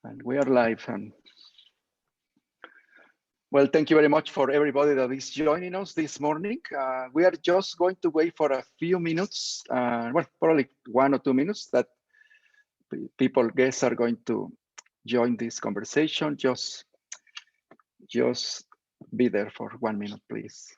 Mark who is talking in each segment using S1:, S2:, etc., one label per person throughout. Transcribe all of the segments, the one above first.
S1: And we are live. And well, thank you very much for everybody that is joining us this morning. We are just going to wait for a few minutes, well, probably 1 or 2 minutes that guests are going to join this conversation. Just be there for 1 minute, please.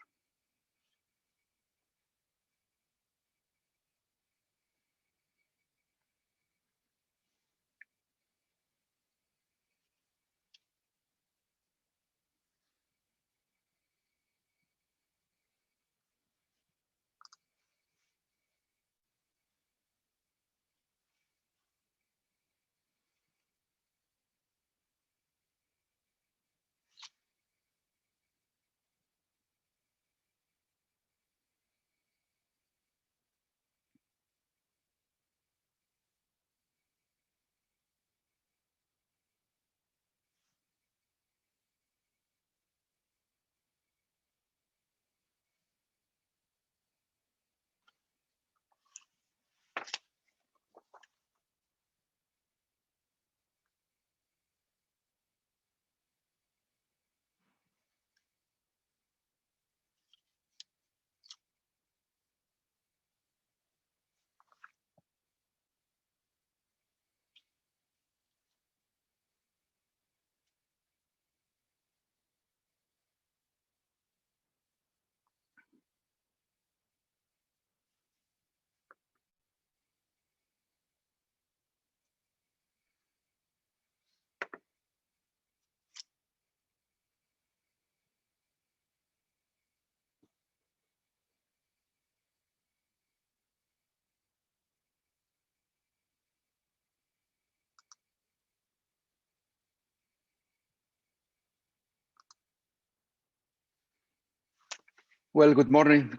S1: Well, good morning,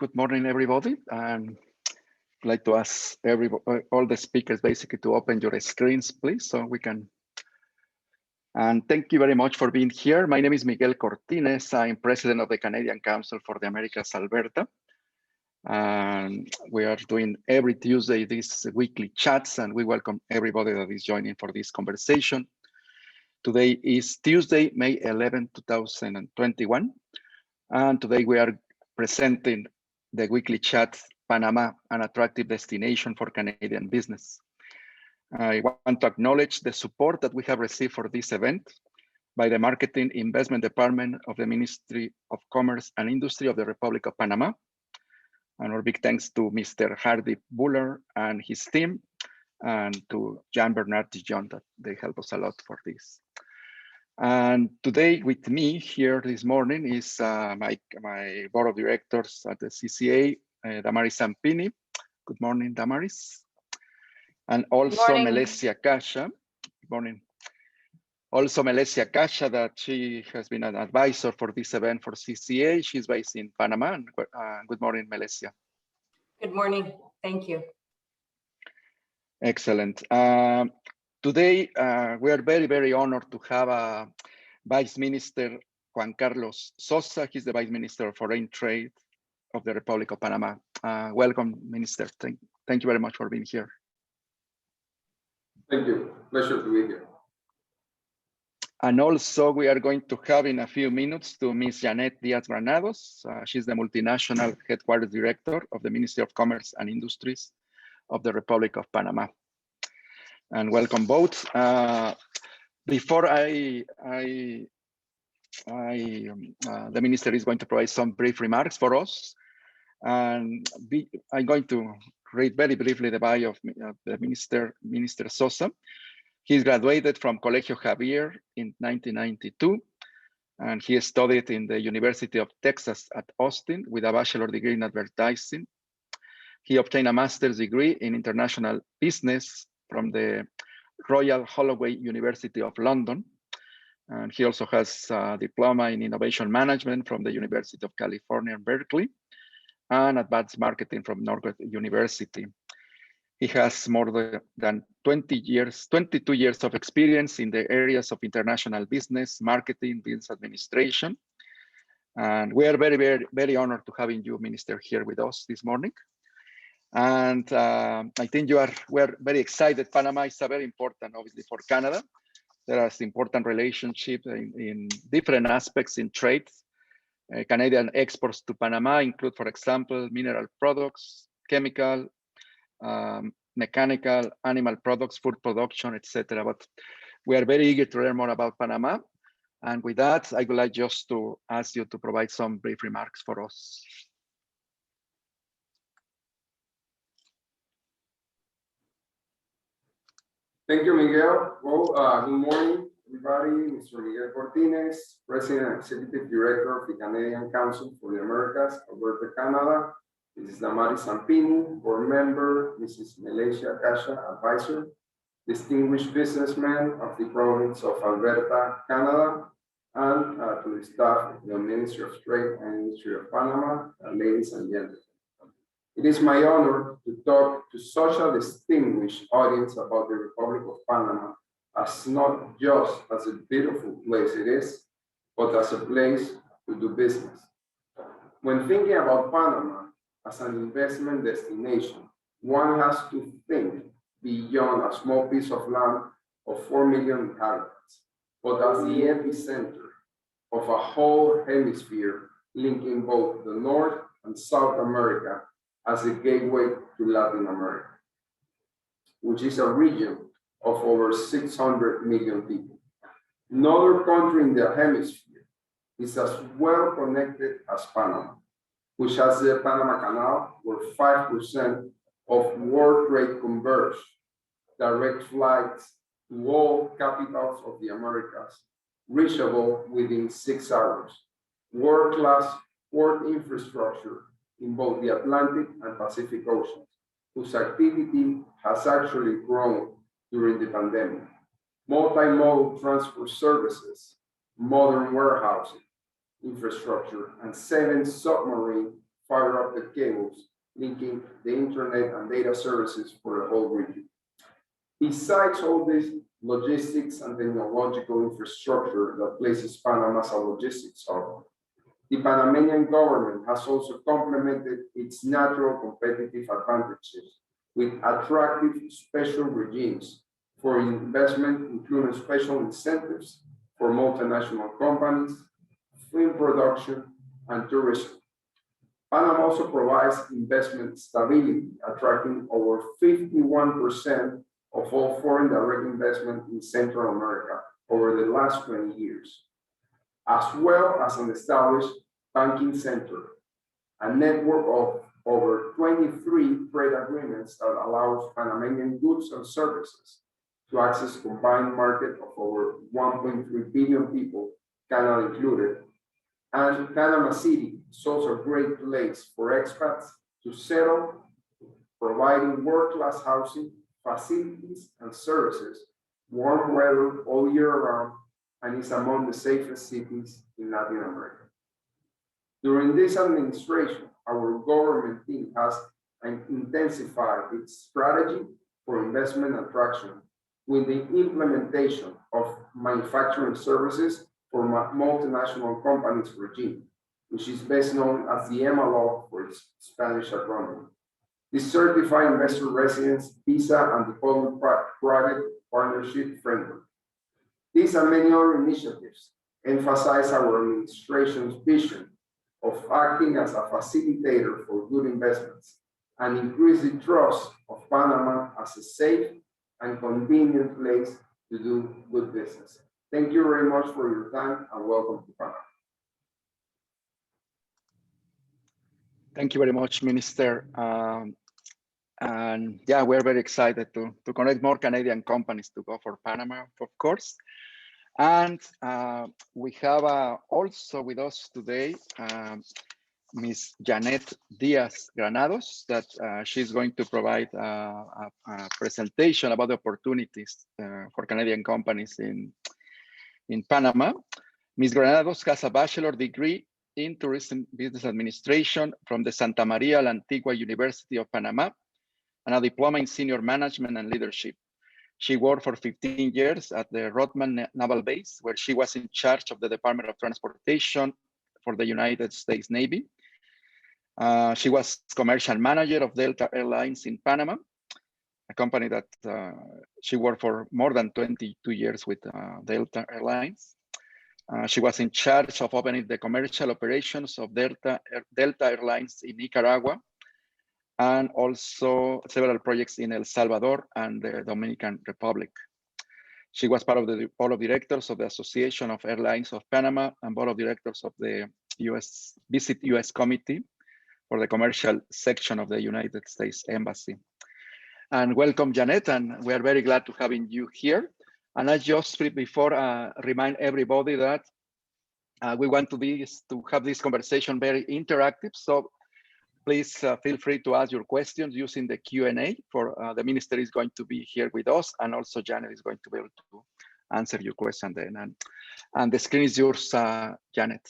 S1: everybody. And I'd like to ask all the speakers basically to open your screens, please, so we can. And thank you very much for being here. My name is Miguel Cortines. I'm president of the Canadian Council for the Americas, Alberta. And we are doing every Tuesday these weekly chats, and we welcome everybody that is joining for this conversation. Today is Tuesday, May 11, 2021. And today we are presenting the weekly chat, Panama, an attractive destination for Canadian business. I want to acknowledge the support that we have received for this event by the Marketing Investment Department of the Ministry of Commerce and Industry of the Republic of Panama. And our big thanks to Mr. Hardy Buller and his team, and to Jean Bernard Dijon, that they help us a lot for this. And today with me here this morning is my board of directors at the CCA, Damaris Zampini. Good morning, Damaris. And also Melesia Casha. Good morning. Also Melesia Casha, that she has been an advisor for this event for CCA. She's based in Panama. Good morning, Melesia.
S2: Good morning. Thank you.
S1: Excellent. Today, we are very, very honored to have Vice Minister Juan Carlos Sosa. He's the Vice Minister of Foreign Trade of the Republic of Panama. Welcome, Minister. Thank you very much for being here.
S3: Thank you. Pleasure to be here.
S1: And also, we are going to have in a few minutes to Ms. Janet Diaz-Granados. She's the Multinational Headquarters Director of the Ministry of Commerce and Industries of the Republic of Panama. And welcome both. Before the Minister is going to provide some brief remarks for us. And I'm going to read very briefly the bio of the Minister Sosa. He's graduated from Colegio Javier in 1992, and he studied in the University of Texas at Austin with a bachelor degree in advertising. He obtained a master's degree in international business from the Royal Holloway University of London. And he also has a diploma in innovation management from the University of California, Berkeley, and advanced marketing from Northwest University. He has more than 22 years of experience in the areas of international business, marketing, business administration. And we are very, very, very honored to having you, Minister, here with us this morning. And I think we're very excited. Panama is very important, obviously, for Canada. There are important relationships in different aspects in trade. Canadian exports to Panama include, for example, mineral products, chemical, mechanical, animal products, food production, etc. But we are very eager to learn more about Panama. And with that, I would like just to ask you to provide some brief remarks for us.
S3: Thank you, Miguel. Well, good morning, everybody. Mr. Miguel Cortines, President and Executive Director of the Canadian Council for the Americas, Alberta, Canada. This is Damari Zampini, board member. Mrs. Malaysia Kasha, advisor. Distinguished businessman of the province of Alberta, Canada, and to the staff of the Ministry of Trade and Industry of Panama, ladies and gentlemen. It is my honor to talk to such a distinguished audience about the Republic of Panama as not just as a beautiful place it is, but as a place to do business. When thinking about Panama as an investment destination, one has to think beyond a small piece of land of 4 million inhabitants, but as the epicenter of a whole hemisphere linking both the North and South America as a gateway to Latin America, which is a region of over 600 million people. No other country in the hemisphere is as well connected as Panama, which has the Panama Canal, where 5% of world trade converge, direct flights to all capitals of the Americas, reachable within 6 hours, world-class port infrastructure in both the Atlantic and Pacific Oceans, whose activity has actually grown during the pandemic, multimodal transport services, modern warehousing infrastructure, and 7 submarine fiber optic cables linking the internet and data services for the whole region. Besides all this logistics and technological infrastructure that places Panama as a logistics hub, the Panamanian government has also complemented its natural competitive advantages with attractive special regimes for investment, including special incentives for multinational companies, film production, and tourism. Panama also provides investment stability, attracting over 51% of all foreign direct investment in Central America over the last 20 years, as well as an established banking center, a network of over 23 trade agreements that allows Panamanian goods and services to access a combined market of over 1.3 billion people, Canada included. And Panama City is also a great place for expats to settle, providing world-class housing, facilities, and services, warm weather all year round, and is among the safest cities in Latin America. During this administration, our government team has intensified its strategy for investment attraction with the implementation of manufacturing services for multinational companies regime, which is best known as the MLO for its Spanish acronym. The Certified Investor Residence Visa and the Public-Private Partnership Framework. These and many other initiatives emphasize our administration's vision of acting as a facilitator for good investments and increase the trust of Panama as a safe and convenient place to do good business. Thank you very much for your time and welcome to Panama.
S1: Thank you very much, Minister. And yeah, we're very excited to connect more Canadian companies to go for Panama, of course. And we have also with us today Ms. Janet Diaz Granados, that she's going to provide a presentation about the opportunities for Canadian companies in Panama. Ms. Granados has a bachelor's degree in Tourism Business Administration from the Santa Maria La Antigua University of Panama, and a diploma in Senior Management and Leadership. She worked for 15 years at the Rodman Naval Base, where she was in charge of the Department of Transportation for the United States Navy. She was commercial manager of Delta Airlines in Panama. a company that she worked for more than 22 years with Delta Airlines. She was in charge of opening the commercial operations of Delta Airlines in Nicaragua, and also several projects in El Salvador and the Dominican Republic. She was part of the board of directors of the Association of Airlines of Panama and board of directors of the Visit US Committee for the commercial section of the United States Embassy. And welcome, Janet, and we are very glad to having you here. And I just before remind everybody that we want to have this conversation very interactive. So please feel free to ask your questions using the Q&A. For the minister is going to be here with us, and also Janet is going to be able to answer your question then. And the screen is yours, Janet.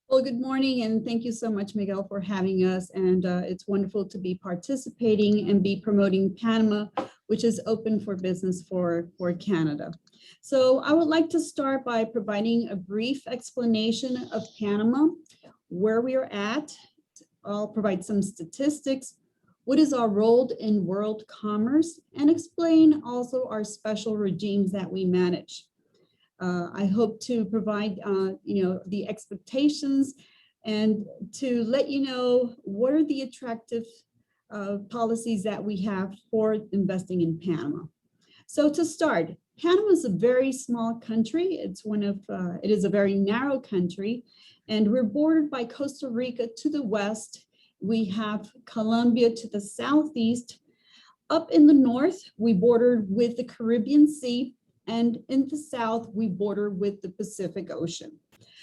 S4: Well, good morning, and thank you so much, Miguel, for having us. And it's wonderful to be participating and be promoting Panama, which is open for business for Canada. So I would like to start by providing a brief explanation of Panama, where we are at. I'll provide some statistics, what is our role in world commerce, and explain also our special regimes that we manage. I hope to provide the expectations and to let you know what are the attractive policies that we have for investing in Panama. So to start, Panama is a very small country. It is a very narrow country, and we're bordered by Costa Rica to the west. We have Colombia to the southeast. Up in the north, we border with the Caribbean Sea, and in the south, we border with the Pacific Ocean.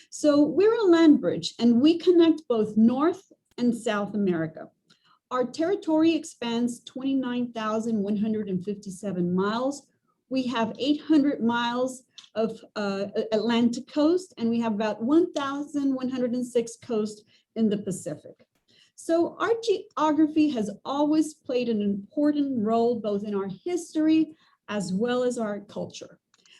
S4: So we're a land bridge, and we connect both North and South America. Our territory expands 29,157 miles. We have 800 miles of Atlantic coast, and we have about 1,106 coast in the Pacific. So our geography has always played an important role both in our history as well as our culture.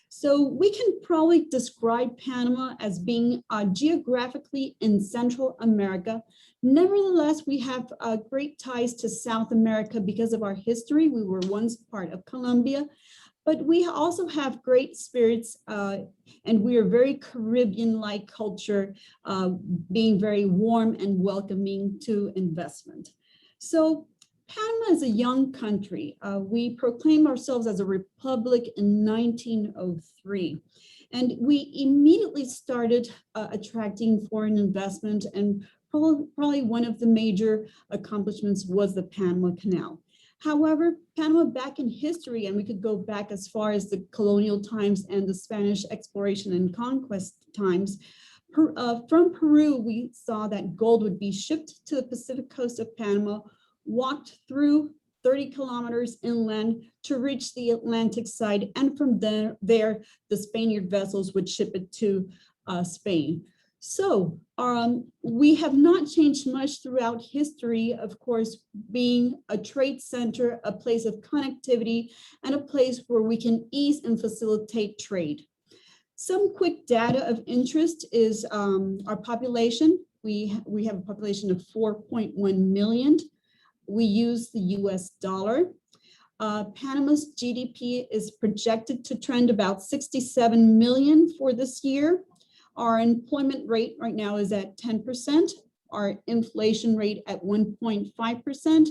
S4: So we can probably describe Panama as being geographically in Central America. Nevertheless, we have great ties to South America because of our history. We were once part of Colombia, but we also have great spirits and we are very Caribbean-like culture, being very warm and welcoming to investment. So Panama is a young country. We proclaimed ourselves as a republic in 1903, and we immediately started attracting foreign investment, and probably one of the major accomplishments was the Panama Canal. However, Panama back in history, and we could go back as far as the colonial times and the Spanish exploration and conquest times, from Peru, we saw that gold would be shipped to the Pacific coast of Panama, walked through 30 kilometers inland to reach the Atlantic side, and from there the Spaniard vessels would ship it to Spain. So we have not changed much throughout history, of course, being a trade center, a place of connectivity, and a place where we can ease and facilitate trade. Some quick data of interest is our population. We have a population of 4.1 million. We use the US dollar. Panama's GDP is projected to trend about 67 million for this year. Our employment rate right now is at 10%, our inflation rate at 1.5%,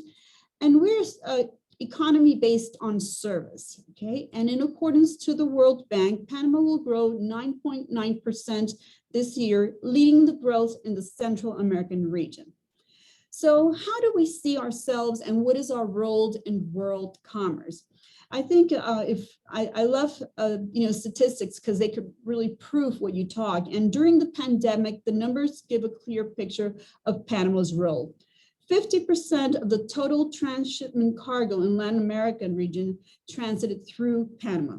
S4: and we're an economy based on service, okay? And in accordance to the World Bank, Panama will grow 9.9% this year, leading the growth in the Central American region. So how do we see ourselves and what is our role in world commerce? I think I love statistics because they could really prove what you talk. And during the pandemic, the numbers give a clear picture of Panama's role. 50% of the total transshipment cargo in Latin American region transited through Panama.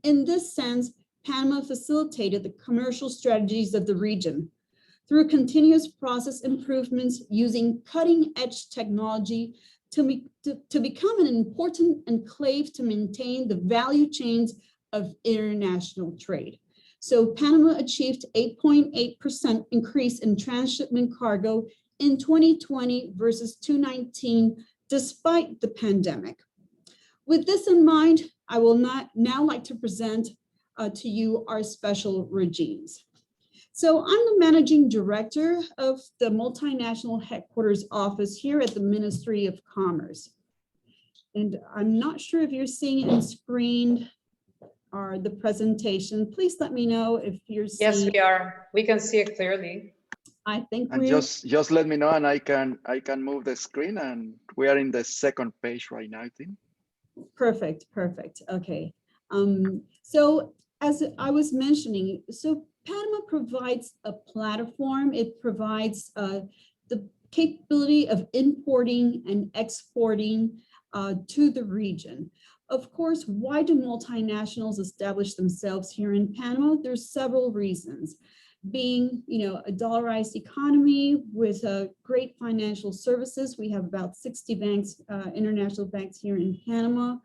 S4: In this sense, Panama facilitated the commercial strategies of the region through continuous process improvements using cutting-edge technology to become an important enclave to maintain the value chains of international trade. So Panama achieved 8.8% increase in transshipment cargo in 2020 versus 2019, despite the pandemic. With this in mind, I will now like to present to you our special regimes. So I'm the managing director of the Multinational Headquarters Office here at the Ministry of Commerce. And I'm not sure if you're seeing it on screen or the presentation. Please let me know if you're seeing.
S5: Yes, we are. We can see it clearly.
S4: I think
S1: And
S4: we're
S1: just let me know, and I can move the screen, and we are in the second page right now, I think.
S4: perfect. Okay. So as I was mentioning, so Panama provides a platform. It provides the capability of importing and exporting to the region. Of course, why do multinationals establish themselves here in Panama? There's several reasons. Being, a dollarized economy with great financial services. We have about 60 banks, international banks here in Panama.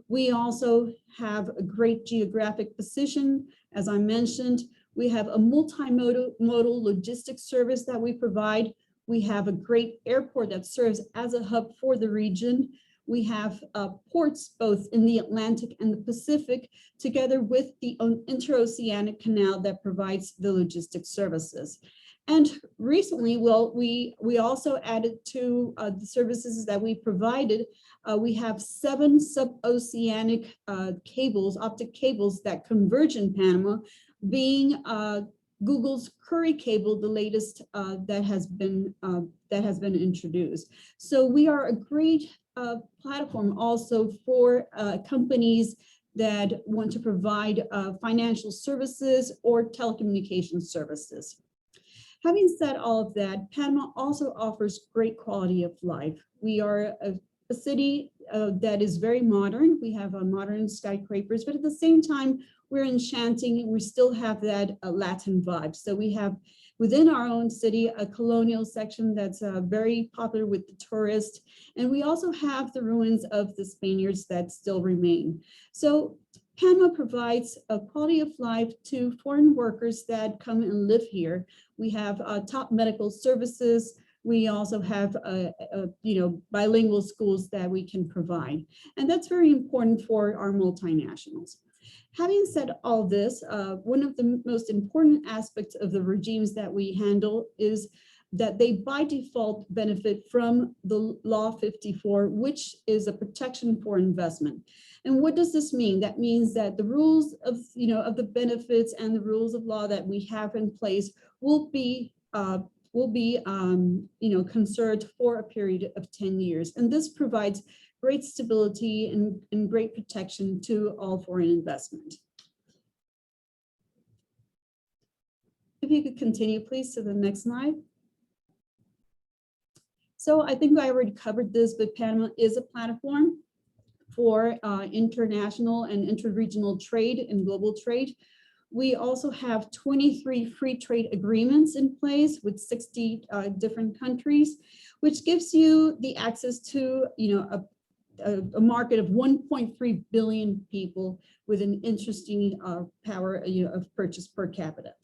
S4: We also have a great geographic position. As I mentioned, we have a multimodal logistics service that we provide. We have a great airport that serves as a hub for the region. We have ports both in the Atlantic and the Pacific, together with the interoceanic canal that provides the logistics services. And recently, we also added to the services that we provided. We have 7 sub-oceanic cables, optic cables that converge in Panama, being Google's Curry cable, the latest that has been introduced. So we are a great platform also for companies that want to provide financial services or telecommunications services. Having said all of that, Panama also offers great quality of life. We are a city that is very modern. We have modern skyscrapers, but at the same time, we're enchanting and we still have that Latin vibe. So we have within our own city a colonial section that's very popular with the tourists. And we also have the ruins of the Spaniards that still remain. So Panama provides a quality of life to foreign workers that come and live here. We have top medical services. We also have, bilingual schools that we can provide. And that's very important for our multinationals. Having said all this, one of the most important aspects of the regimes that we handle is that they by default benefit from the Law 54, which is a protection for investment. And what does this mean? That means that the rules of, of the benefits and the rules of law that we have in place will be conserved for a period of 10 years. And this provides great stability and great protection to all foreign investment. If you could continue, please, to the next slide. So I think I already covered this, but Panama is a platform for international and interregional trade and global trade. We also have 23 free trade agreements in place with 60 different countries, which gives you the access to a market of 1.3 billion people with an interesting power of purchase per capita.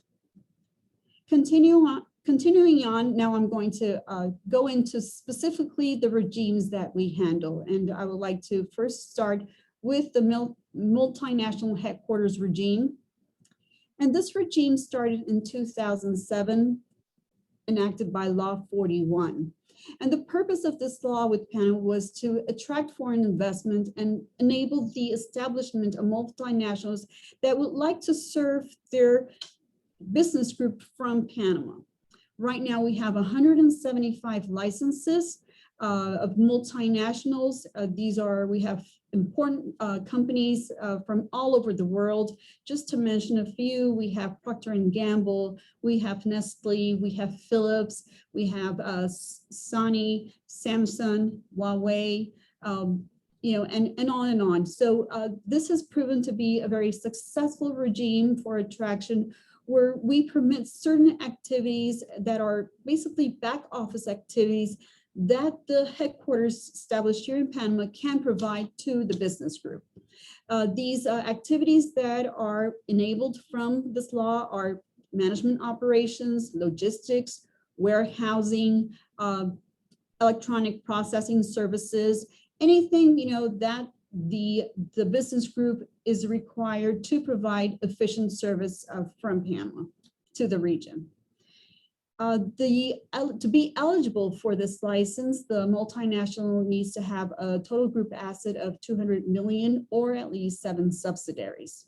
S4: Continuing on, now I'm going to go into specifically the regimes that we handle. And I would like to first start with the multinational headquarters regime. And this regime started in 2007, enacted by Law 41. And the purpose of this law with Panama was to attract foreign investment and enable the establishment of multinationals that would like to serve their business group from Panama. Right now, we have 175 licenses of multinationals. We have important companies from all over the world. Just to mention a few, we have Procter & Gamble, we have Nestle, we have Philips, we have Sony, Samsung, Huawei, and on and on. So this has proven to be a very successful regime for attraction, where we permit certain activities that are basically back office activities that the headquarters established here in Panama can provide to the business group. These activities that are enabled from this law are management operations, logistics, warehousing, electronic processing services, anything that the business group is required to provide efficient service from Panama to the region. To be eligible for this license, the multinational needs to have a total group asset of 200 million or at least 7 subsidiaries.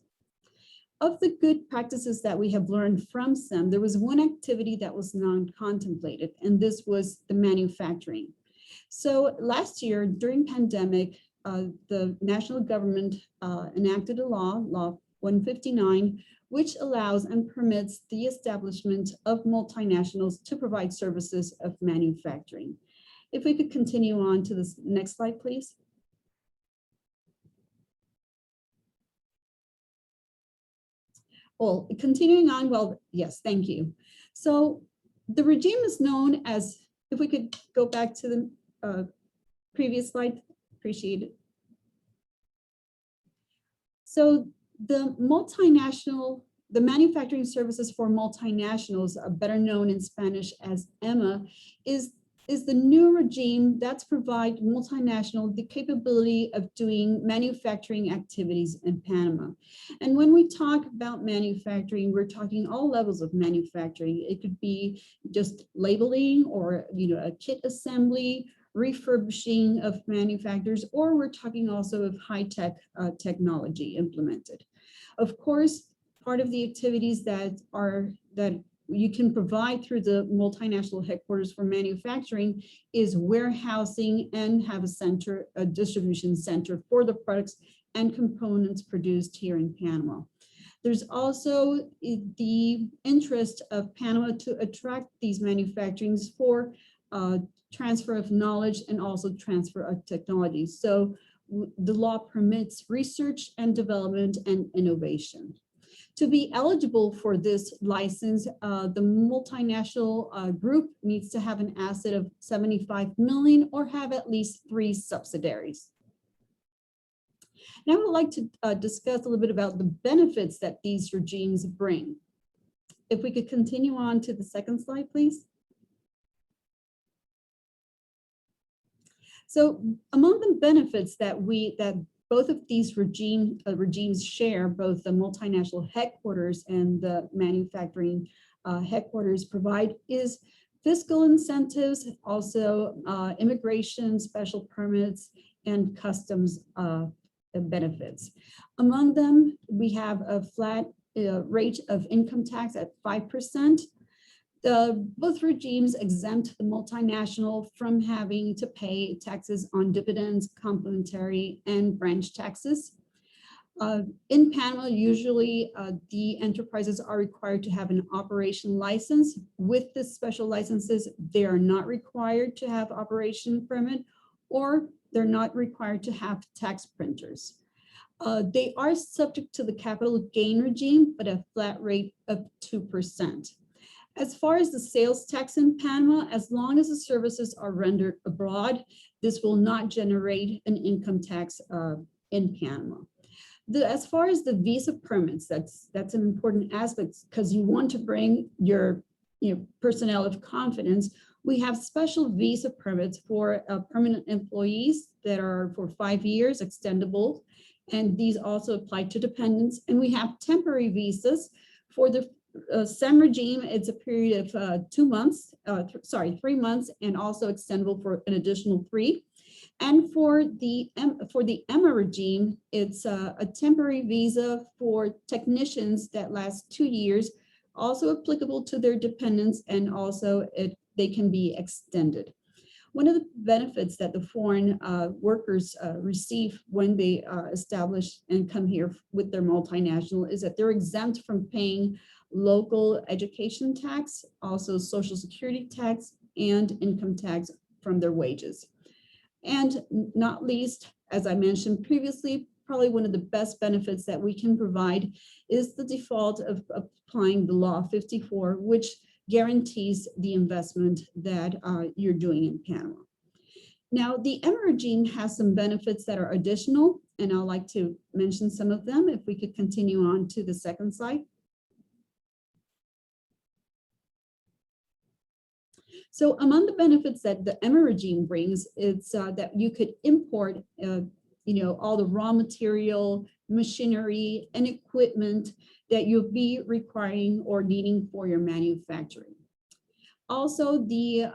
S4: Of the good practices that we have learned from SEM, there was one activity that was non-contemplated, and this was the manufacturing. So last year during pandemic, the national government enacted a law 159, which allows and permits the establishment of multinationals to provide services of manufacturing. If we could continue on to this next slide, please. Well, continuing on, well, yes, thank you. So the regime is known as, if we could go back to the previous slide, appreciate it. So the manufacturing services for multinationals, better known in Spanish as EMA, is the new regime that's provide multinational the capability of doing manufacturing activities in Panama. And when we talk about manufacturing, we're talking all levels of manufacturing. It could be just labeling or a kit assembly, refurbishing of manufacturers, or we're talking also of high-tech technology implemented. Of course, part of the activities that you can provide through the multinational headquarters for manufacturing is warehousing and have a distribution center for the products and components produced here in Panama. There's also the interest of Panama to attract these manufacturings for transfer of knowledge and also transfer of technology. So the law permits research and development and innovation. To be eligible for this license, the multinational group needs to have an asset of 75 million or have at least 3 subsidiaries. Now I would like to discuss a little bit about the benefits that these regimes bring. If we could continue on to the second slide, please. So among the benefits that both of these regimes share, both the multinational headquarters and the manufacturing headquarters provide, is fiscal incentives, also immigration, special permits, and customs benefits. Among them, we have a flat rate of income tax at 5%. Both regimes exempt the multinational from having to pay taxes on dividends, complementary, and branch taxes. In Panama, usually the enterprises are required to have an operation license. With the special licenses, they are not required to have operation permit, or they're not required to have tax printers. They are subject to the capital gain regime, but a flat rate of 2%. As far as the sales tax in Panama, as long as the services are rendered abroad, this will not generate an income tax in Panama. As far as the visa permits, that's an important aspect because you want to bring your personnel of confidence. We have special visa permits for permanent employees that are for 5 years, extendable, and these also apply to dependents. And we have temporary visas for the SEM regime. It's a period of 3 months, and also extendable for an additional 3. And for the EMA regime, it's a temporary visa for technicians that lasts 2 years, also applicable to their dependents, and also they can be extended. One of the benefits that the foreign workers receive when they establish and come here with their multinational is that they're exempt from paying local education tax, also social security tax, and income tax from their wages. And not least, as I mentioned previously, probably one of the best benefits that we can provide is the default of applying the law 54, which guarantees the investment that you're doing in Panama. Now, the EMA regime has some benefits that are additional, and I'd like to mention some of them. If we could continue on to the second slide. So among the benefits that the EMA regime brings, it's that you could import all the raw material, machinery, and equipment that you'll be requiring or needing for your manufacturing. Also, the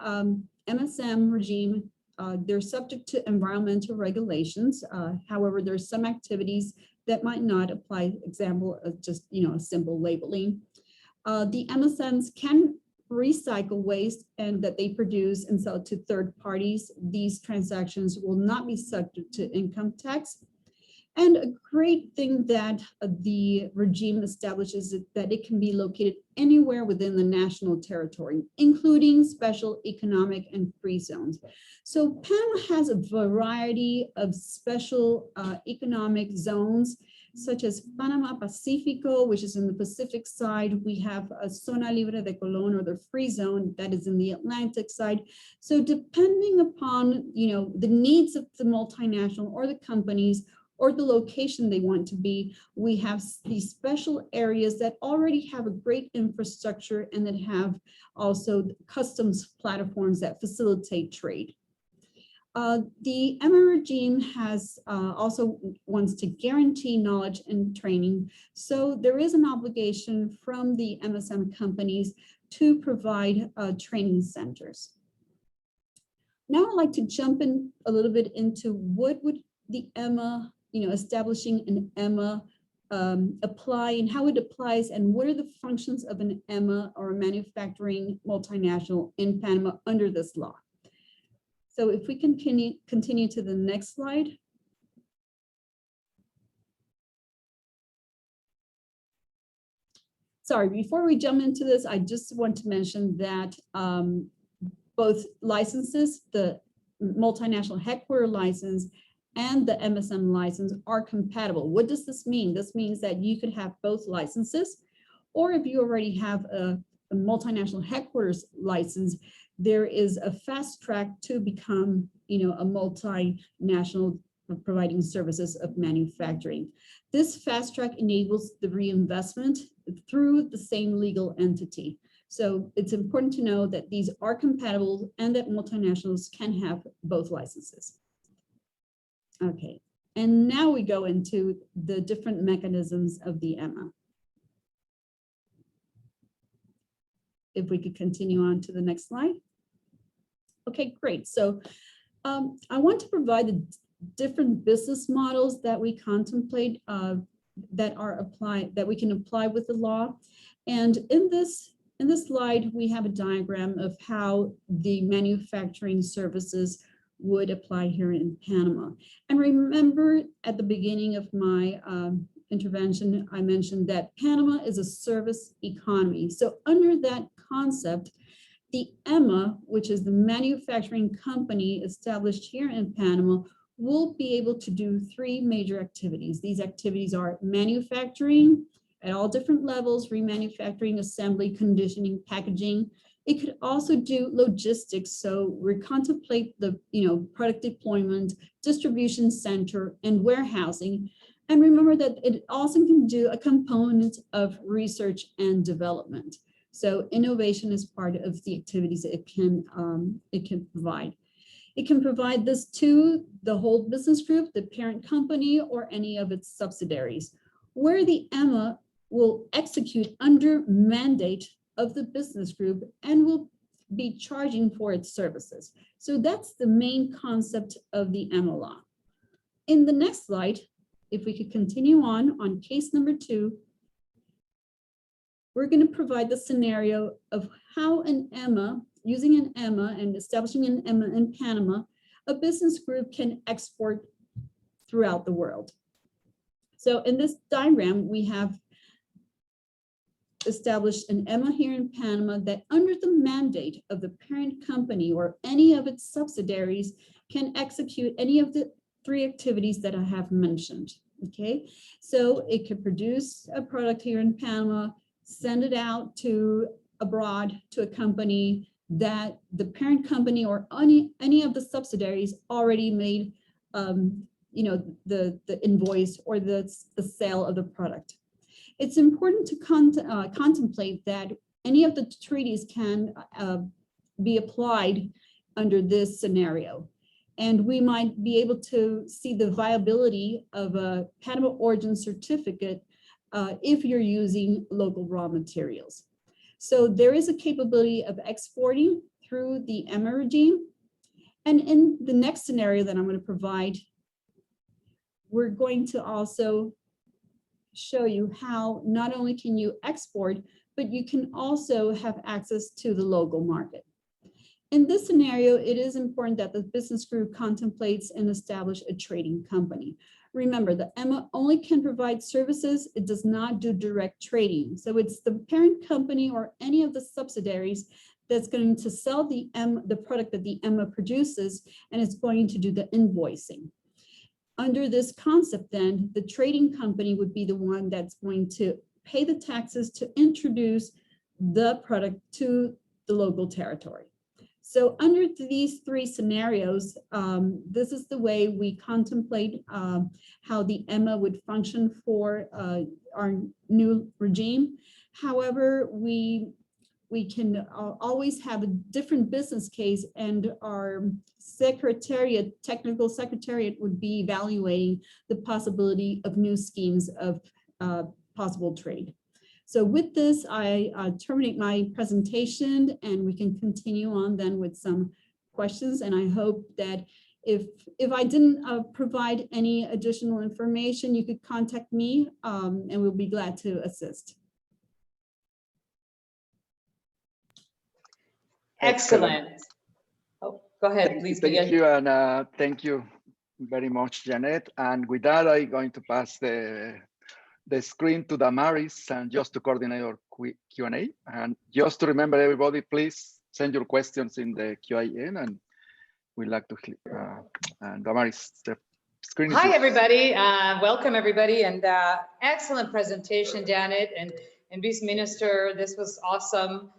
S4: MSM regime, they're subject to environmental regulations. However, there's some activities that might not apply. Example of just, a simple labeling. The MSMs can recycle waste and that they produce and sell to third parties. These transactions will not be subject to income tax. And a great thing that the regime establishes is that it can be located anywhere within the national territory, including special economic and free zones. So Panama has a variety of special economic zones, such as Panama Pacifico, which is in the Pacific side. We have a Zona Libre de Colón, or the free zone, that is in the Atlantic side. So depending upon, the needs of the multinational or the companies or the location they want to be, we have these special areas that already have a great infrastructure and that have also customs platforms that facilitate trade. The EMA regime has also wants to guarantee knowledge and training. So there is an obligation from the MSM companies to provide training centers. Now I'd like to jump in a little bit into what would the EMA, establishing an EMA apply and how it applies and what are the functions of an EMA or a manufacturing multinational in Panama under this law. So if we can continue to the next slide. Sorry, before we jump into this, I just want to mention that both licenses, the multinational headquarter license and the MSM license, are compatible. What does this mean? This means that you could have both licenses, or if you already have a multinational headquarters license, there is a fast track to become, a multinational providing services of manufacturing. This fast track enables the reinvestment through the same legal entity. So it's important to know that these are compatible and that multinationals can have both licenses. Okay, and now we go into the different mechanisms of the EMA. If we could continue on to the next slide. Okay, great. So I want to provide the different business models that we contemplate that we can apply with the law. And in this slide, we have a diagram of how the manufacturing services would apply here in Panama. And remember, at the beginning of my intervention, I mentioned that Panama is a service economy. So under that concept, the EMA, which is the manufacturing company established here in Panama, will be able to do three major activities. These activities are manufacturing at all different levels, remanufacturing, assembly, conditioning, packaging. It could also do logistics. So we contemplate the product deployment, distribution center, and warehousing. And remember that it also can do a component of research and development. So innovation is part of the activities that it can provide. It can provide this to the whole business group, the parent company, or any of its subsidiaries, where the EMA will execute under mandate of the business group and will be charging for its services. So that's the main concept of the EMA law. In the next slide, if we could continue on case number 2, we're going to provide the scenario of how an EMA, using an EMA and establishing an EMA in Panama, a business group can export throughout the world. So in this diagram, we have established an EMA here in Panama that under the mandate of the parent company or any of its subsidiaries can execute any of the 3 activities that I have mentioned, okay? So it could produce a product here in Panama, send it out to abroad to a company that the parent company or any of the subsidiaries already made, the invoice or the sale of the product. It's important to contemplate that any of the treaties can be applied under this scenario. And we might be able to see the viability of a Panama origin certificate if you're using local raw materials. So there is a capability of exporting through the EMA regime. And in the next scenario that I'm going to provide, we're going to also show you how not only can you export, but you can also have access to the local market. In this scenario, it is important that the business group contemplates and establish a trading company. Remember, the EMA only can provide services. It does not do direct trading. So it's the parent company or any of the subsidiaries that's going to sell the product that the EMA produces, and it's going to do the invoicing. Under this concept, then, the trading company would be the one that's going to pay the taxes to introduce the product to the local territory. So under these three scenarios, this is the way we contemplate how the EMA would function for our new regime. However, we can always have a different business case, and our secretariat, technical secretariat, would be evaluating the possibility of new schemes of possible trade. So with this, I terminate my presentation, and we can continue on then with some questions. And I hope that if I didn't provide any additional information, you could contact me, and we'll be glad to assist.
S5: Excellent. Oh, go ahead, please begin.
S1: Thank you, and thank you very much, Janet. And with that, I'm going to pass the screen to Damaris, and just to coordinate our Q&A. And just to remember, everybody, please send your questions in the Q&A, and we'd like to, and Damaris, the screen is
S5: Hi,
S1: yours.
S5: everybody. Welcome, everybody. And excellent presentation, Janet and Vice Minister. This was awesome.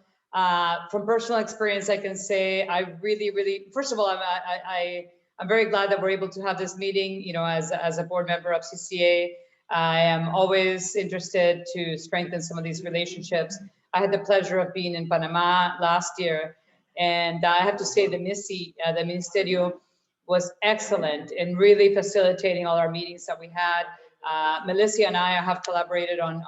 S5: From personal experience, I can say I really, first of all, I'm very glad that we're able to have this meeting, you know, as a board member of CCA. I am always interested to strengthen some of these relationships. I had the pleasure of being in Panama last year, and I have to say the Ministerio was excellent in really facilitating all our meetings that we had. Melissa and I have collaborated on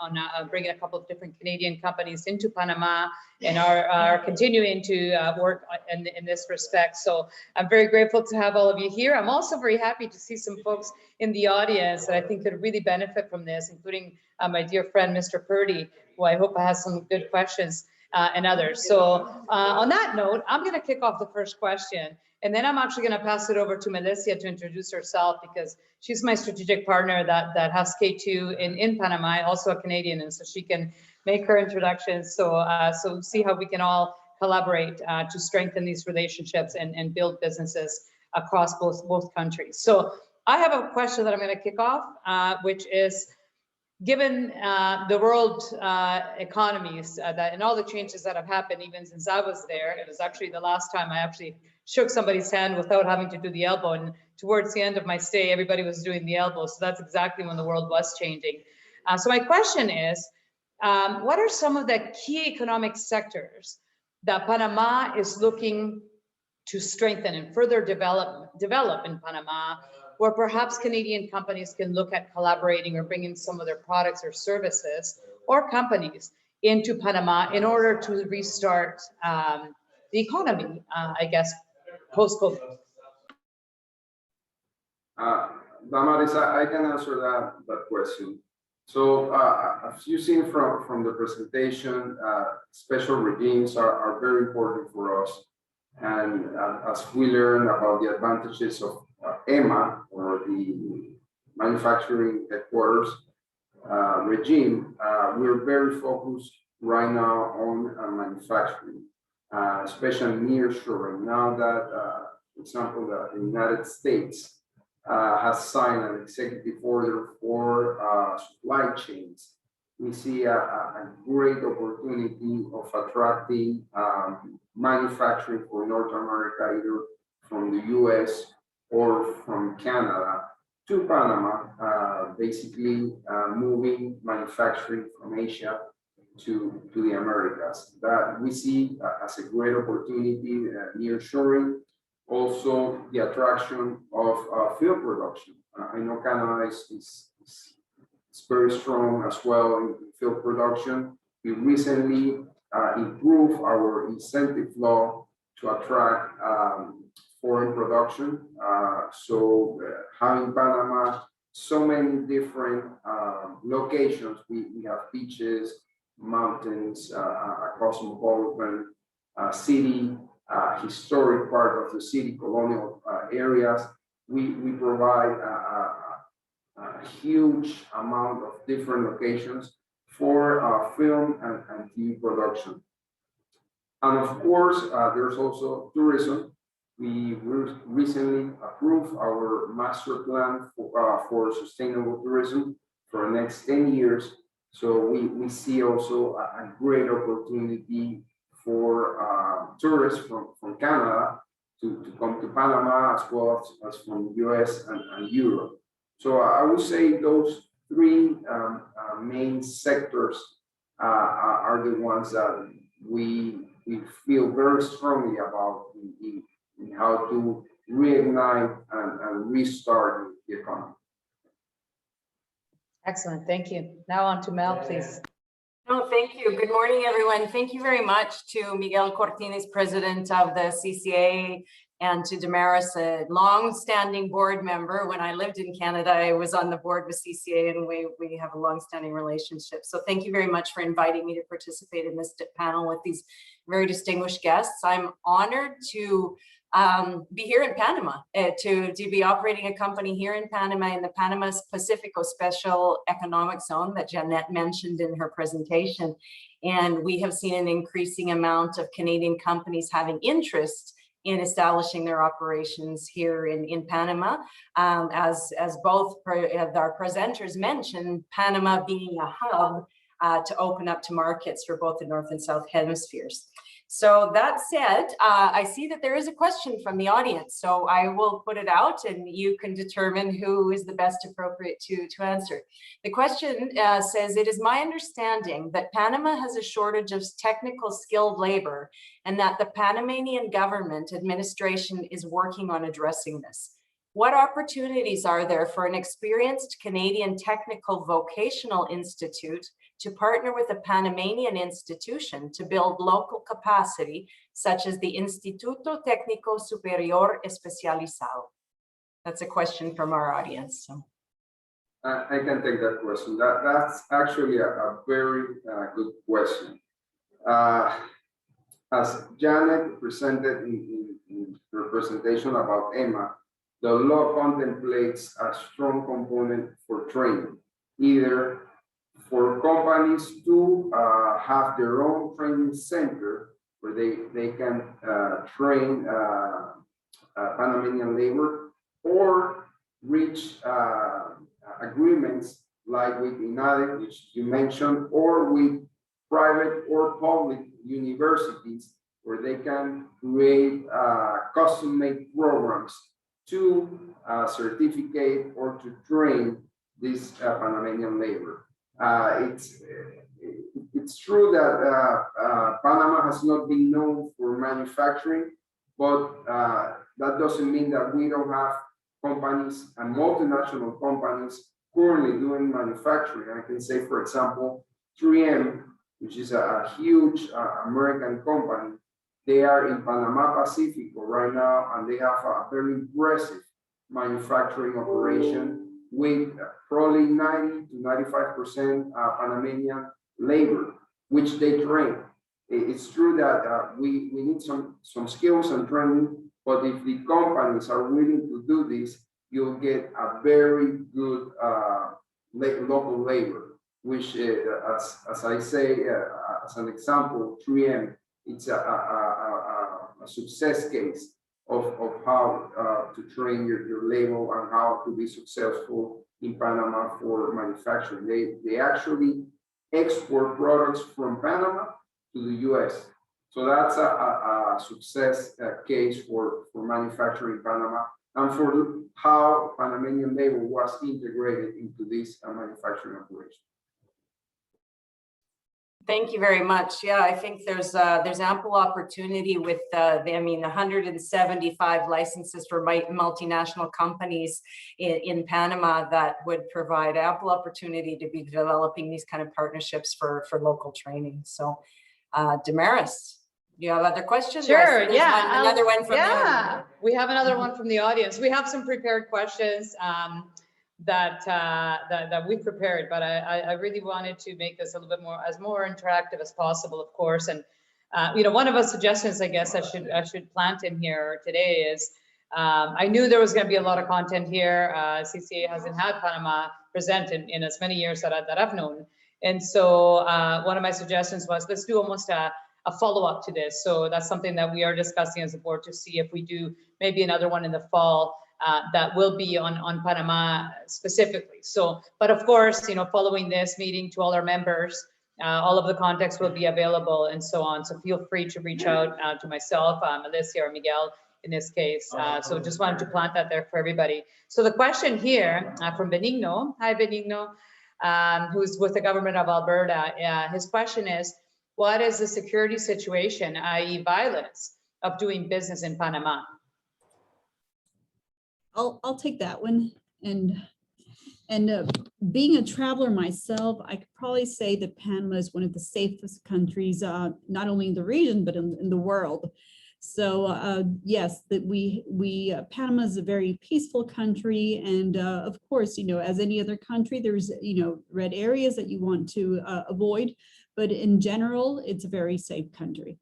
S5: bringing a couple of different Canadian companies into Panama, and are continuing to work in this respect. So I'm very grateful to have all of you here. I'm also very happy to see some folks in the audience that I think could really benefit from this, including my dear friend, Mr. Purdy, who I hope has some good questions, and others. So on that note, I'm going to kick off the first question. And then I'm actually going to pass it over to Melissa to introduce herself, because she's my strategic partner that has K2 in Panama, also a Canadian, and so she can make her introduction. So so see how we can all collaborate to strengthen these relationships and build businesses across both countries. So I have a question that I'm going to kick off, which is, given the world economies and all the changes that have happened, even since I was there, it was actually the last time I actually shook somebody's hand without having to do the elbow. And towards the end of my stay, everybody was doing the elbow. So that's exactly when the world was changing. So my question is, what are some of the key economic sectors that Panama is looking to strengthen and further develop in Panama, where perhaps Canadian companies can look at collaborating or bringing some of their products or services or companies into Panama in order to restart the economy, I guess, post-COVID?
S3: Damaris, I can answer that question. So as you've seen from the presentation, special regimes are very important for us. And as we learn about the advantages of EMA, or the manufacturing headquarters regime, we're very focused right now on manufacturing, especially nearshoring. Now that, for example, the United States has signed an executive order for supply chains, we see a great opportunity of attracting manufacturing for North America, either from the US or from Canada to Panama, basically moving manufacturing from Asia to the Americas. That we see as a great opportunity, nearshoring. also the attraction of film production. I know Canada is very strong as well in film production. We recently improved our incentive law to attract foreign production. So having Panama so many different locations, we have beaches, mountains, a cosmopolitan city, historic part of the city, colonial areas. We provide a huge amount of different locations for film and TV production. And of course, there's also tourism. We recently approved our master plan for sustainable tourism for the next 10 years. So we see also a great opportunity for tourists from Canada to come to Panama, as well as from the US and Europe. So I would say those three main sectors are the ones that we feel very strongly about in how to reignite and restart the economy.
S5: Excellent, thank you. Now on to Mel, please.
S2: No, thank you. Good morning, everyone. Thank you very much to Miguel Cortines, president of the CCA, and to Damaris, a long-standing board member. When I lived in Canada, I was on the board with CCA, and we have a long-standing relationship. So thank you very much for inviting me to participate in this panel with these very distinguished guests. I'm honored to be here in Panama, to be operating a company here in Panama, in the Panama Pacifico Special Economic Zone that Jeanette mentioned in her presentation. And we have seen an increasing amount of Canadian companies having interest in establishing their operations here in Panama. As both our presenters mentioned, Panama being a hub to open up to markets for both the North and South hemispheres. So that said, I see that there is a question from the audience, so I will put it out and you can determine who is the best appropriate to answer. The question says, it is my understanding that Panama has a shortage of technical skilled labor and that the Panamanian government administration is working on addressing this. What opportunities are there for an experienced Canadian technical vocational institute to partner with a Panamanian institution to build local capacity, such as the Instituto Técnico Superior Especializado? That's a question from our audience. So.
S3: I can take that question. That's actually a very good question. As Janet presented in her presentation about EMA, the law contemplates a strong component for training, either for companies to have their own training center where they can train Panamanian labor, or reach agreements like with INADE, which you mentioned, or with private or public universities where they can create custom-made programs to certificate or to train this Panamanian labor. It's true that Panama has not been known for manufacturing, but that doesn't mean that we don't have companies and multinational companies currently doing manufacturing. I can say, for example, 3M, which is a huge American company. They are in Panama Pacifico right now, and they have a very impressive manufacturing operation with probably 90 to 95% Panamanian labor, which they train. It's true that we need some skills and training, but if the companies are willing to do this, you'll get a very good local labor, which, as I say, as an example, 3M, it's a success case of how to train your labor and how to be successful in Panama for manufacturing. They actually export products from Panama to the US. So that's a success case for manufacturing in Panama, and for how Panamanian labor was integrated into this manufacturing operation.
S2: Thank you very much. Yeah, I think there's ample opportunity with the 175 licenses for multinational companies in Panama that would provide ample opportunity to be developing these kind of partnerships for local training. So, Damaris, do you have other questions?
S5: Sure. Yeah.
S2: Another one from the audience.
S5: We have another one from the audience. We have some prepared questions that we prepared, but I really wanted to make this a little bit more interactive as possible, of course. And one of the suggestions I guess I should plant in here today is I knew there was going to be a lot of content here. CCA hasn't had Panama present in as many years that I've known, and so one of my suggestions was let's do almost a follow-up to this. So that's something that we are discussing as a board to see if we do maybe another one in the fall. That will be on Panama specifically. So, but of course, following this meeting to all our members, all of the context will be available and so on. So feel free to reach out to myself, Alicia or Miguel in this case. So just wanted to plant that there for everybody. So the question here from Benigno, hi Benigno, who's with the government of Alberta. His question is, what is the security situation, i.e. violence, of doing business in Panama?
S4: I'll take that one. And being a traveler myself, I could probably say that Panama is one of the safest countries, not only in the region, but in the world. So yes, that Panama is a very peaceful country. And of course, as any other country, there's, red areas that you want to avoid. But in general, it's a very safe country.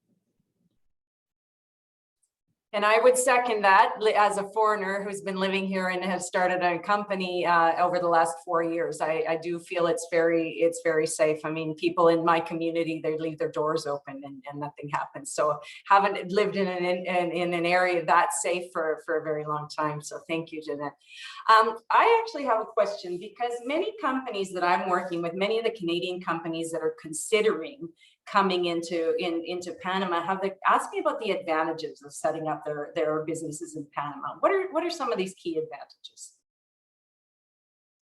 S2: And I would second that as a foreigner who's been living here and has started a company over the last 4 years. I do feel it's very safe. I mean, people in my community, they leave their doors open and nothing happens. So haven't lived in an area that safe for a very long time. So thank you, Jeanette. I actually have a question because many companies that I'm working with, many of the Canadian companies that are considering coming into Panama have asked me about the advantages of setting up their businesses in Panama. What are some of these key advantages?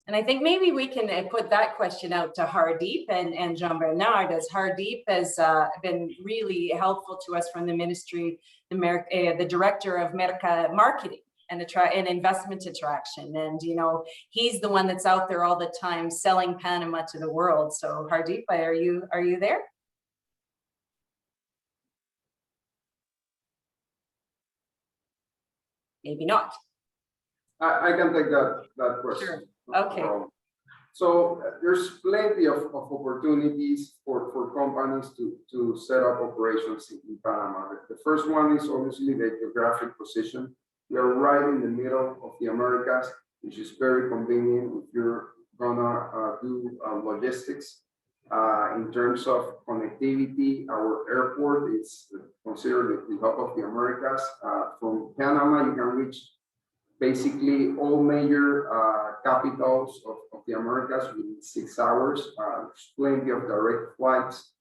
S2: And I think maybe we can put that question out to Hardeep and Jean Bernard, as Hardeep has been really helpful to us from the ministry, the director of marketing and investment attraction. And he's the one that's out there all the time selling Panama to the world. So Hardeep, are you there? Maybe not.
S3: I can take that question.
S2: Sure. Okay.
S3: So there's plenty of opportunities for companies to set up operations in Panama. The first one is obviously the geographic position. We are right in the middle of the Americas, which is very convenient if you're gonna do logistics. In terms of connectivity, our airport is considered the hub of the Americas. From Panama, you can reach basically all major capitals of the Americas within 6 hours. There's plenty of direct flights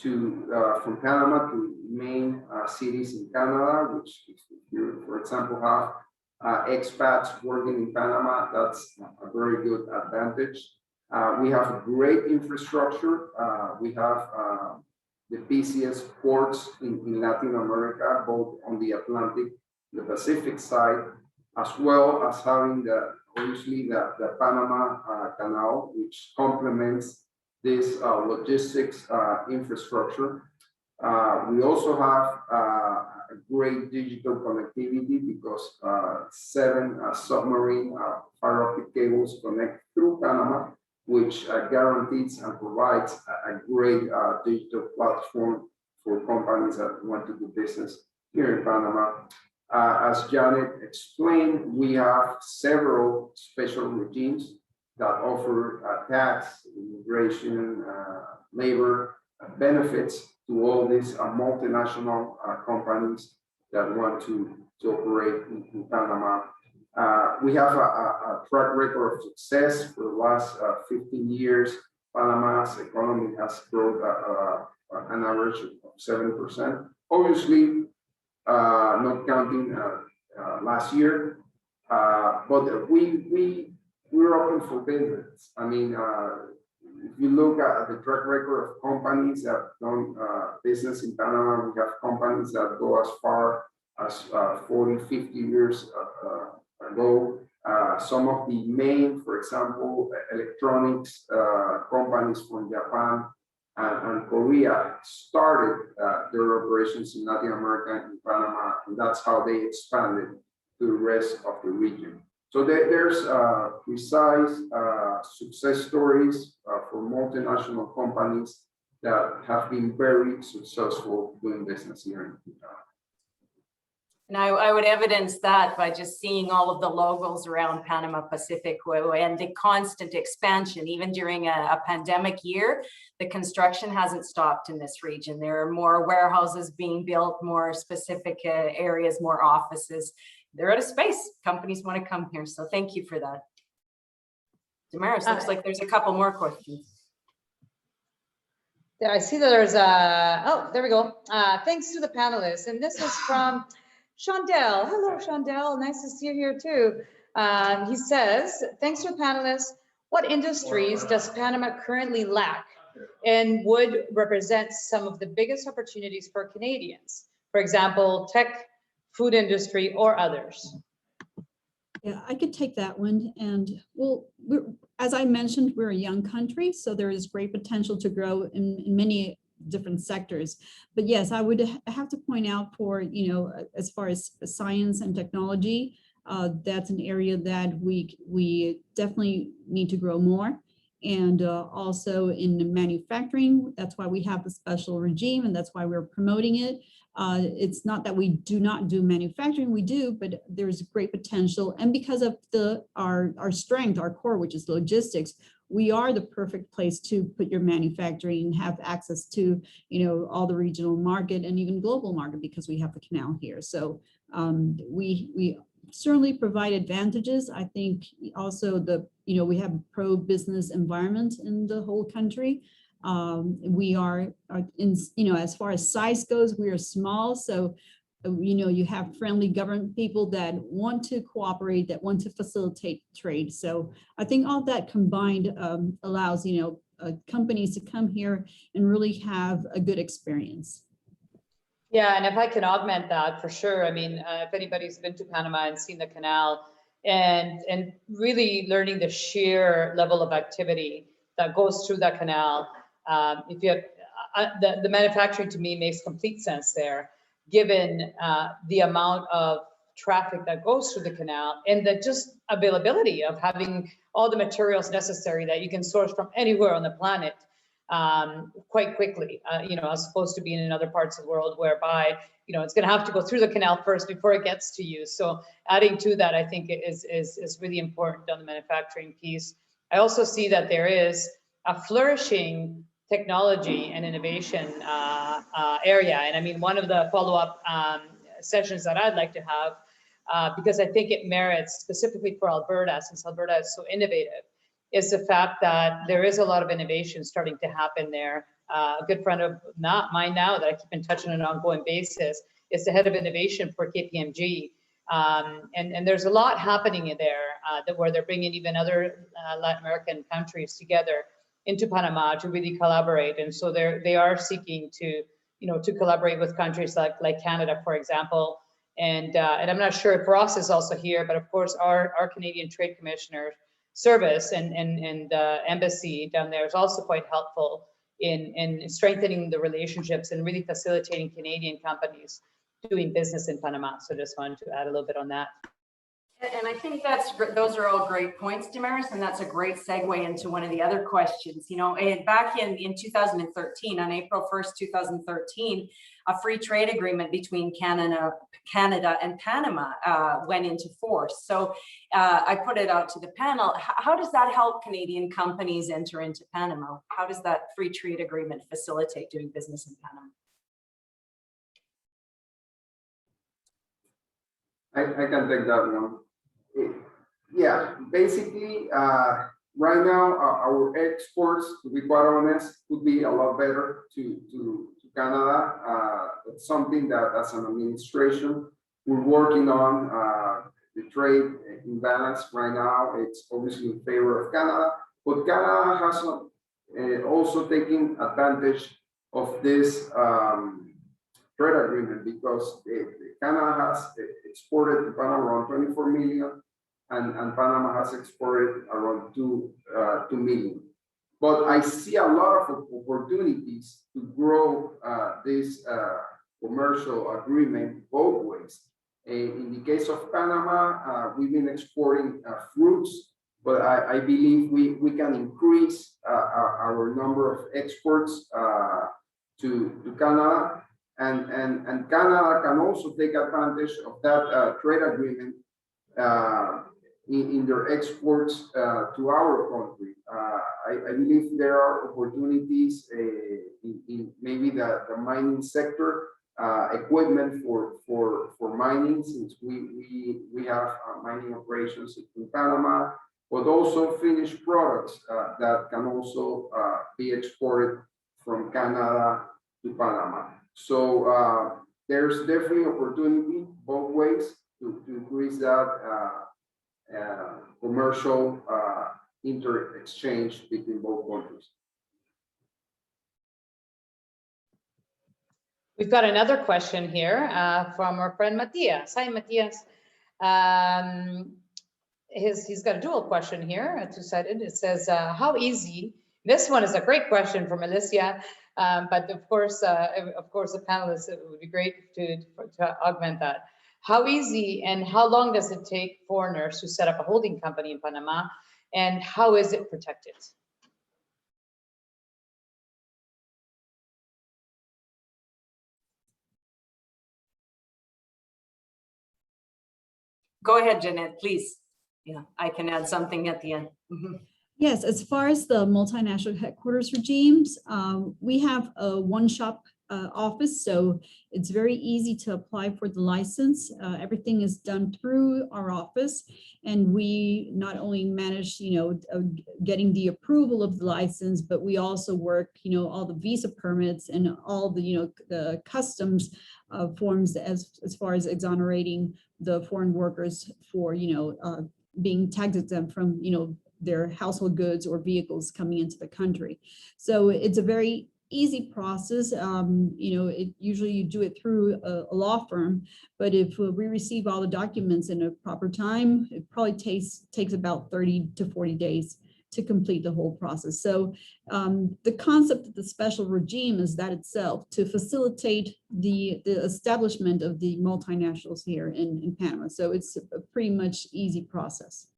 S3: from Panama to main cities in Canada, which if you, for example, have expats working in Panama, that's a very good advantage. We have a great infrastructure. We have the busiest ports in Latin America, both on the Atlantic, the Pacific side, as well as having obviously the Panama Canal, which complements this logistics infrastructure. We also have a great digital connectivity because 7 submarine fiber optic cables connect through Panama, which guarantees and provides a great digital platform for companies that want to do business here in Panama. As Janet explained, we have several special regimes that offer tax, immigration, labor benefits to all these multinational companies that want to operate in Panama. We have a track record of success for the last 15 years. Panama's economy has grown an average of 7%. Obviously, not counting last year, but we're open for business. I mean, if you look at the track record of companies that have done business in Panama, we have companies that go as far as 40, 50 years ago. Some of the main, for example, electronics companies from Japan and Korea started their operations in Latin America and Panama, and that's how they expanded to the rest of the region. So there's precise success stories for multinational companies that have been very successful doing business here in Panama.
S2: And I would evidence that by just seeing all of the logos around Panama Pacific and the constant expansion. Even during a pandemic year, the construction hasn't stopped in this region. There are more warehouses being built, more specific areas, more offices. They're out of space. Companies want to come here. So thank you for that. Damaris, looks like there's a couple more questions.
S5: Yeah, I see that there's oh, there we go. Thanks to the panelists. And this is from Shondell. Hello, Shondell. Nice to see you here too. He says, thanks to the panelists, what industries does Panama currently lack and would represent some of the biggest opportunities for Canadians? For example, tech, food industry, or others?
S4: Yeah, I could take that one. And well, as I mentioned, we're a young country, so there is great potential to grow in many different sectors. But yes, I would have to point out for, as far as science and technology, that's an area that we definitely need to grow more. And also in manufacturing, that's why we have the special regime, and that's why we're promoting it. It's not that we do not do manufacturing, we do, but there's great potential. And because of our strength, our core, which is logistics, we are the perfect place to put your manufacturing and have access to, all the regional market and even global market, because we have the canal here. So we certainly provide advantages. I think also we have pro-business environment in the whole country. We are in, as far as size goes, we are small. So, you have friendly government people that want to cooperate, that want to facilitate trade. So I think all that combined allows, companies to come here and really have a good experience.
S5: Yeah, and if I can augment that, for sure. I mean, if anybody's been to Panama and seen the canal and really learning the sheer level of activity that goes through that canal, if you have, the manufacturing to me makes complete sense there, given the amount of traffic that goes through the canal and the just availability of having all the materials necessary that you can source from anywhere on the planet quite quickly, as opposed to being in other parts of the world whereby, it's going to have to go through the canal first before it gets to you. So adding to that, I think is really important on the manufacturing piece. I also see that there is a flourishing technology and innovation area. And I mean, one of the follow-up sessions that I'd like to have, because I think it merits specifically for Alberta, since Alberta is so innovative, is the fact that there is a lot of innovation starting to happen there. A good friend of mine now that I keep in touch on an ongoing basis is the head of innovation for KPMG. And there's a lot happening in there where they're bringing even other Latin American countries together into Panama to really collaborate. And so they are seeking to, to collaborate with countries like Canada, for example. And I'm not sure if Ross is also here, but of course our Canadian Trade Commissioner service and embassy down there is also quite helpful in strengthening the relationships and really facilitating Canadian companies doing business in Panama. So just wanted to add a little bit on that.
S2: And I think those are all great points, Damaris, and that's a great segue into one of the other questions. Back in 2013, on April 1st, 2013, a free trade agreement between Canada and Panama went into force. So I put it out to the panel. How does that help Canadian companies enter into Panama? How does that free trade agreement facilitate doing business in Panama?
S3: I can take that one. Yeah, basically, right now, our exports, to be quite honest, could be a lot better to Canada. It's something that, as an administration, we're working on. The trade imbalance right now, it's obviously in favor of Canada, but Canada has also taking advantage of this trade agreement, because Canada has exported to Panama around 24 million, and Panama has exported around 2 million. But I see a lot of opportunities to grow this commercial agreement both ways. In the case of Panama, we've been exporting fruits, but I believe we can increase our number of exports to Canada, and Canada can also take advantage of that trade agreement in their exports to our country. I believe there are opportunities in maybe the mining sector, equipment for mining, since we have mining operations in Panama, but also finished products that can also be exported from Canada to Panama. So there's definitely opportunity both ways to increase that commercial inter-exchange between both countries.
S5: We've got another question here from our friend Matias. Hi, Matias. He's got a dual question here, two-sided. It says, how easy, this one is a great question from Alicia, but of course, the panelists, it would be great to augment that. How easy and how long does it take foreigners to set up a holding company in Panama, and how is it protected?
S2: Go ahead, Jeanette, please. Yeah, I can add something at the end.
S4: Yes, as far as the multinational headquarters regimes, we have a one-shop office, so it's very easy to apply for the license. Everything is done through our office, and we not only manage, getting the approval of the license, but we also work, all the visa permits and all the, the customs forms as far as exonerating the foreign workers for, being tax exempt from, their household goods or vehicles coming into the country. So it's a very easy process. Usually you do it through a law firm, but if we receive all the documents in a proper time, it probably takes about 30 to 40 days to complete the whole process. So the concept of the special regime is that itself, to facilitate the establishment of the multinationals here in Panama. So it's a pretty much easy process.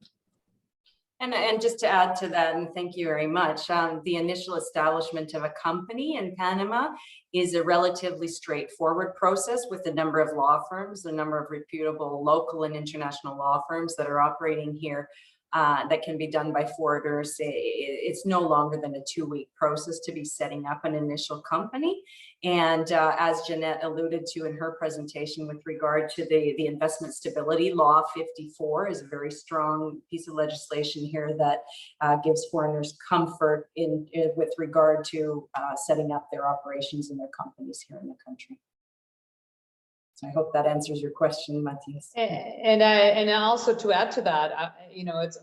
S2: And just to add to that, and thank you very much, the initial establishment of a company in Panama is a relatively straightforward process with a number of law firms, a number of reputable local and international law firms that are operating here that can be done by foreigners. It's no longer than a 2-week process to be setting up an initial company. And as Jeanette alluded to in her presentation with regard to the investment stability law 54 is a very strong piece of legislation here that gives foreigners comfort with regard to setting up their operations and their companies here in the country. So I hope that answers your question, Matias.
S5: And also to add to that, it's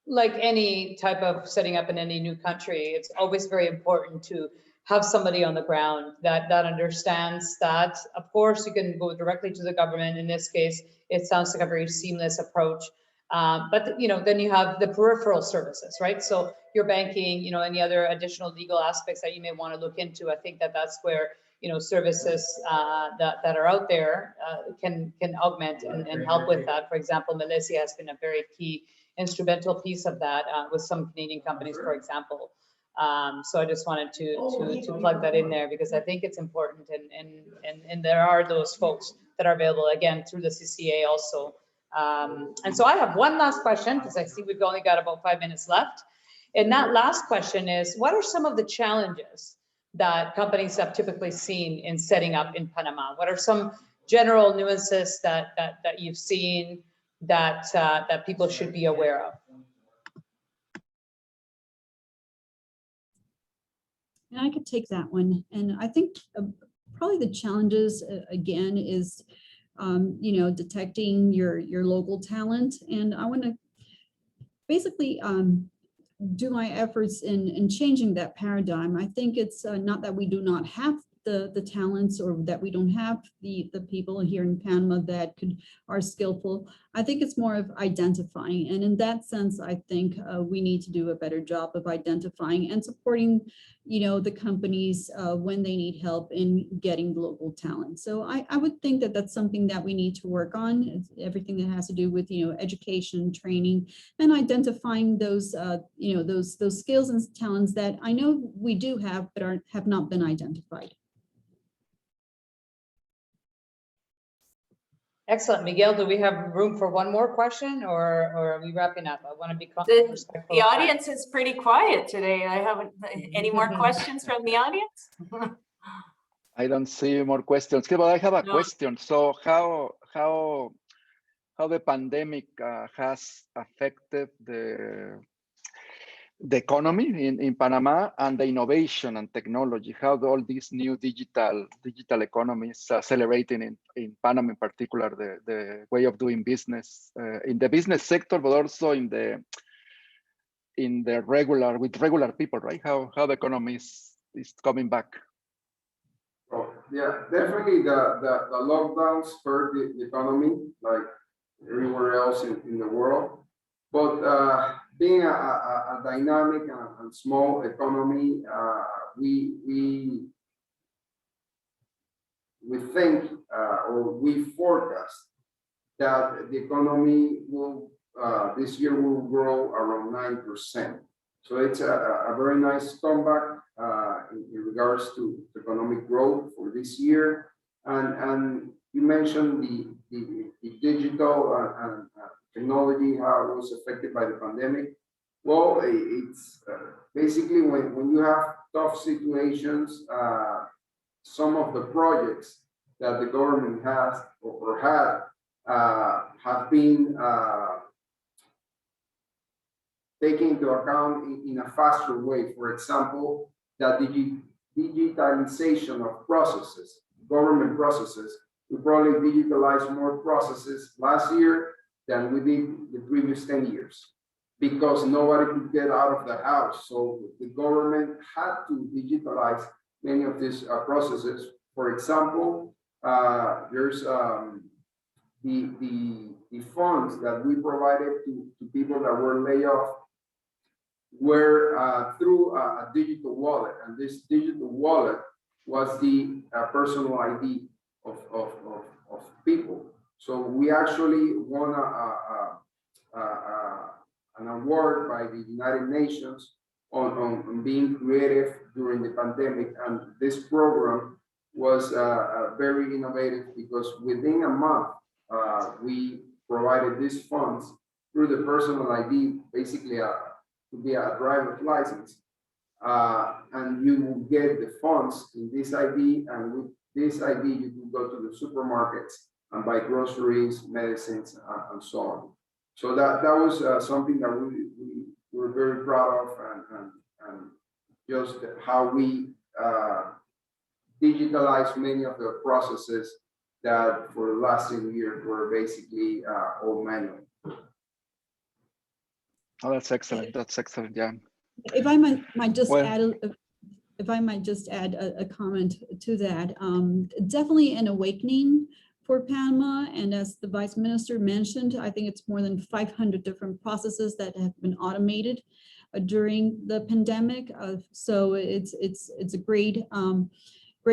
S5: like any type of setting up in any new country, it's always very important to have somebody on the ground that understands that. Of course, you can go directly to the government. In this case, it sounds like a very seamless approach. But then you have the peripheral services, right? So your banking, any other additional legal aspects that you may want to look into. I think that's where services that are out there can augment and help with that. For example, Malaysia has been a very key instrumental piece of that with some Canadian companies, for example. So I just wanted to plug that in there because I think it's important, and there are those folks that are available again through the CCA also. And so I have one last question because I see we've only got about 5 minutes left. And that last question is, what are some of the challenges that companies have typically seen in setting up in Panama? What are some general nuances that you've seen that people should be aware of?
S4: And I could take that one. And I think probably the challenges again is, detecting your local talent. And I want to basically, do my efforts in changing that paradigm. I think it's not that we do not have the talents or that we don't have the people here in Panama that are skillful. I think it's more of identifying. And in that sense, I think we need to do a better job of identifying and supporting, the companies when they need help in getting local talent. So I would think that that's something that we need to work on. It's everything that has to do with, education, training, and identifying those, those skills and talents that I know we do have, but have not been identified.
S5: Excellent. Miguel, do we have room for one more question or are we wrapping up? I want to be respectful.
S2: The audience is pretty quiet today. I haven't, any more questions from the audience?
S1: I don't see more questions, but I have a question. So how the pandemic has affected the economy in Panama and the innovation and technology, how all these new digital economy is accelerating in Panama, in particular, the way of doing business in the business sector, but also in the regular people, right? How the economy is coming back.
S3: Oh, yeah, definitely the lockdowns hurt the economy like everywhere else in the world. But being a dynamic and small economy, we think or we forecast that the economy will this year will grow around 9%. So it's a very nice comeback in regards to economic growth for this year. And you mentioned the digital and technology, how it was affected by the pandemic. Well, it's basically when you have tough situations, some of the projects that the government has or had have been taken into account in a faster way. For example, that digitalization of processes, government processes. We probably digitalized more processes last year than we did the previous 10 years because nobody could get out of the house. So the government had to digitalize many of these processes. For example, there's the funds that we provided to people that were laid off were through a digital wallet, and this digital wallet was the personal ID of people. So we actually won an award by the United Nations on being creative during the pandemic, and this program was very innovative because within a month we provided these funds through the personal ID, basically to be a driver's license, and you will get the funds in this ID, and with this ID you can go to the supermarkets and buy groceries, medicines, and so on. So that was something that we were very proud of, and just how we digitalized many of the processes that for the last 10 years were basically all manual.
S1: Oh, that's excellent. That's excellent. Yeah.
S4: If I might just
S1: Well,
S4: add a comment to that, definitely an awakening for Panama. And as the Vice Minister mentioned, I think it's more than 500 different processes that have been automated during the pandemic. So it's a great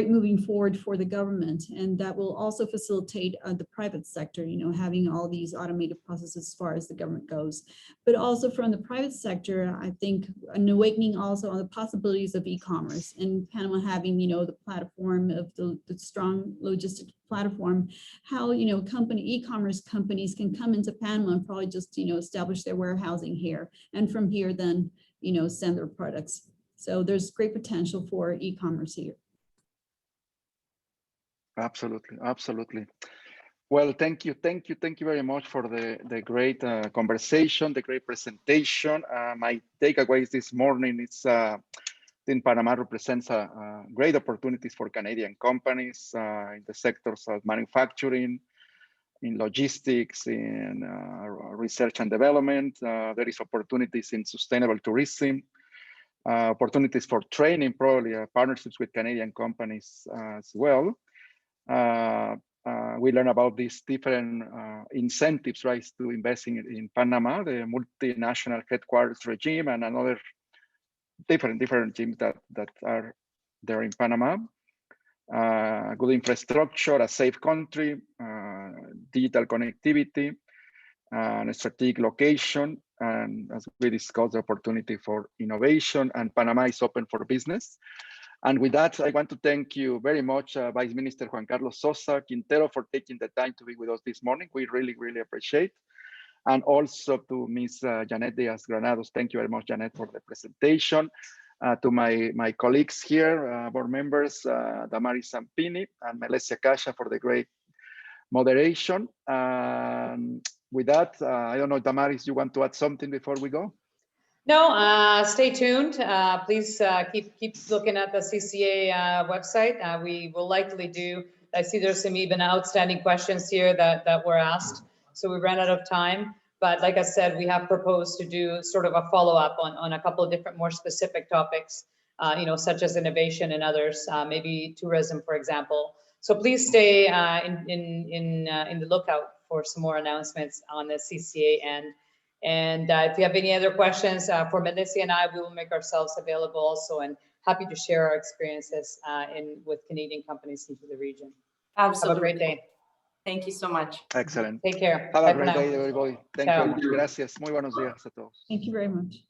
S4: moving forward for the government, and that will also facilitate the private sector, having all these automated processes as far as the government goes. But also from the private sector, I think an awakening also on the possibilities of e-commerce, and Panama having, the platform of the strong logistic platform, how, e-commerce companies can come into Panama and probably just, establish their warehousing here, and from here then, send their products. So there's great potential for e-commerce here.
S1: Absolutely, absolutely. Well, thank you very much for the great conversation, the great presentation. My takeaways this morning is Panama represents great opportunities for Canadian companies in the sectors of manufacturing, in logistics, in research and development. There is opportunities in sustainable tourism, opportunities for training, probably partnerships with Canadian companies as well. We learn about these different incentives, right, to investing in Panama, the multinational headquarters regime, and another different regimes that are there in Panama. Good infrastructure, a safe country, digital connectivity, and a strategic location. And as we discussed, the opportunity for innovation, and Panama is open for business. And with that, I want to thank you very much, Vice Minister Juan Carlos Sosa Quintero, for taking the time to be with us this morning. We really, really appreciate. And also to Ms. Janet Diaz Granados. Thank you very much, Janet, for the presentation. To my colleagues here, board members, Damaris Zampini and Melissa Kasha for the great moderation. With that, I don't know, Damaris, you want to add something before we go?
S5: No, stay tuned. Please keep looking at the CCA website. We will likely do, I see there's some even outstanding questions here that were asked. So we ran out of time. But like I said, we have proposed to do sort of a follow-up on a couple of different more specific topics, such as innovation and others, maybe tourism, for example. So please stay in the lookout for some more announcements on the CCA end. And if you have any other questions for Melissa and I, we will make ourselves available also, and happy to share our experiences with Canadian companies into the region.
S2: Absolutely.
S5: Have a great day.
S2: Thank you so much.
S1: Excellent.
S5: Take care.
S1: Have
S5: Bye
S1: a
S5: for
S1: great
S5: now.
S1: day, everybody. Thank
S5: Ciao.
S1: you very much. Gracias. Muy buenos días a todos.
S4: Thank you very much.